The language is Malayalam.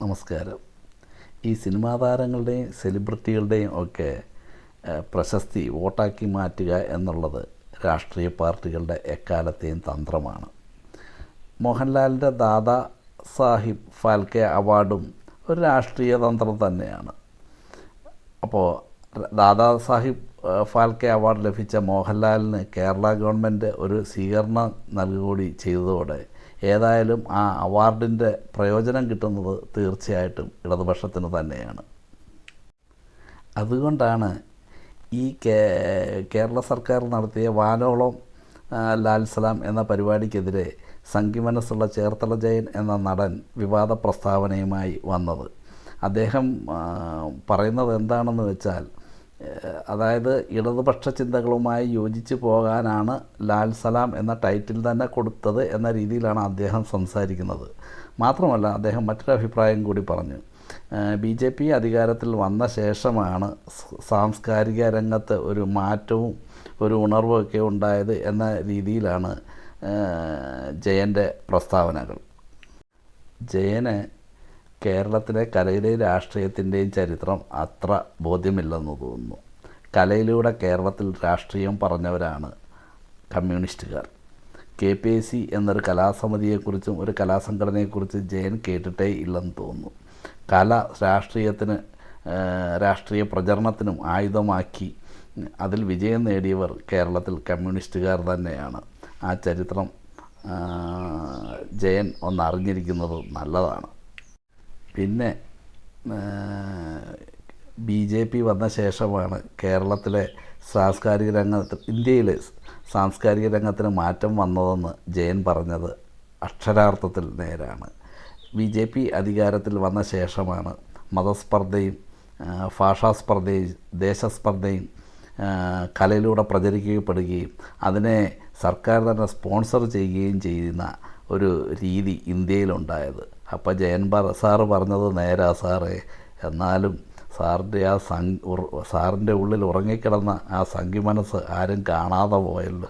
നമസ്കാരം. ഈ സിനിമാ താരങ്ങളുടെയും സെലിബ്രിറ്റികളുടെയും ഒക്കെ പ്രശസ്തി വോട്ടാക്കി മാറ്റുക എന്നുള്ളത് രാഷ്ട്രീയ പാർട്ടികളുടെ എക്കാലത്തെയും തന്ത്രമാണ്. മോഹൻലാലിൻ്റെ ദാദാ സാഹിബ് ഫാൽക്കെ അവാർഡും ഒരു രാഷ്ട്രീയ തന്ത്രം തന്നെയാണ്. അപ്പോൾ ദാദാ സാഹിബ് ഫാൽക്കെ അവാർഡ് ലഭിച്ച മോഹൻലാലിന് കേരള ഗവൺമെൻറ് ഒരു സ്വീകരണം നൽകുകൂടി ചെയ്തതോടെ ഏതായാലും ആ അവാർഡിൻ്റെ പ്രയോജനം കിട്ടുന്നത് തീർച്ചയായിട്ടും ഇടതുപക്ഷത്തിന് തന്നെയാണ്. അതുകൊണ്ടാണ് ഈ കേരള സർക്കാർ നടത്തിയ വാനോളം ലാൽ സലാം എന്ന പരിപാടിക്കെതിരെ സംഘിമനസ്സുള്ള ചേർത്തല ജയൻ എന്ന നടൻ വിവാദ പ്രസ്താവനയുമായി വന്നത്. അദ്ദേഹം പറയുന്നത് എന്താണെന്ന് വെച്ചാൽ, അതായത് ഇടതുപക്ഷ ചിന്തകളുമായി യോജിച്ച് പോകാനാണ് ലാൽ സലാം എന്ന ടൈറ്റിൽ തന്നെ കൊടുത്തത് എന്ന രീതിയിലാണ് അദ്ദേഹം സംസാരിക്കുന്നത്. മാത്രമല്ല, അദ്ദേഹം മറ്റൊരു അഭിപ്രായം കൂടി പറഞ്ഞു. BJP അധികാരത്തിൽ വന്ന ശേഷമാണ് സാംസ്കാരിക രംഗത്ത് ഒരു മാറ്റവും ഒരു ഉണർവുമൊക്കെ ഉണ്ടായത് എന്ന രീതിയിലാണ് ജയൻ്റെ പ്രസ്താവനകൾ. ജയന് കേരളത്തിലെ കലയുടെയും രാഷ്ട്രീയത്തിൻ്റെയും ചരിത്രം അത്ര ബോധ്യമില്ലെന്ന് തോന്നുന്നു. കലയിലൂടെ കേരളത്തിൽ രാഷ്ട്രീയം പറഞ്ഞവരാണ് കമ്മ്യൂണിസ്റ്റുകാർ. KPIC എന്നൊരു കലാസമിതിയെക്കുറിച്ചും ഒരു കലാസംഘടനയെക്കുറിച്ചും ജയൻ കേട്ടിട്ടേ ഇല്ലെന്ന് തോന്നുന്നു. കല രാഷ്ട്രീയ പ്രചരണത്തിനും ആയുധമാക്കി അതിൽ വിജയം നേടിയവർ കേരളത്തിൽ കമ്മ്യൂണിസ്റ്റുകാർ തന്നെയാണ്. ആ ചരിത്രം ജയൻ ഒന്നറിഞ്ഞിരിക്കുന്നത് നല്ലതാണ്. പിന്നെ BJP വന്ന ശേഷമാണ് കേരളത്തിലെ സാംസ്കാരിക രംഗത്ത്, ഇന്ത്യയിലെ സാംസ്കാരിക രംഗത്തിന് മാറ്റം വന്നതെന്ന് ജയൻ പറഞ്ഞത് അക്ഷരാർത്ഥത്തിൽ നേരാണ്. BJP അധികാരത്തിൽ വന്ന ശേഷമാണ് മതസ്പർദ്ധയും ഭാഷാസ്പർദ്ധയും ദേശസ്പർദ്ധയും കലയിലൂടെ പ്രചരിക്കപ്പെടുകയും അതിനെ സർക്കാർ തന്നെ സ്പോൺസർ ചെയ്യുകയും ചെയ്യുന്ന ഒരു രീതി ഇന്ത്യയിലുണ്ടായത്. അപ്പോൾ ജയൻ സാറ് പറഞ്ഞത് നേരാ സാറേ, എന്നാലും സാറിൻ്റെ ഉള്ളിൽ ഉറങ്ങിക്കിടന്ന ആ സംഘി മനസ്സ് ആരും കാണാതെ പോയല്ലോ.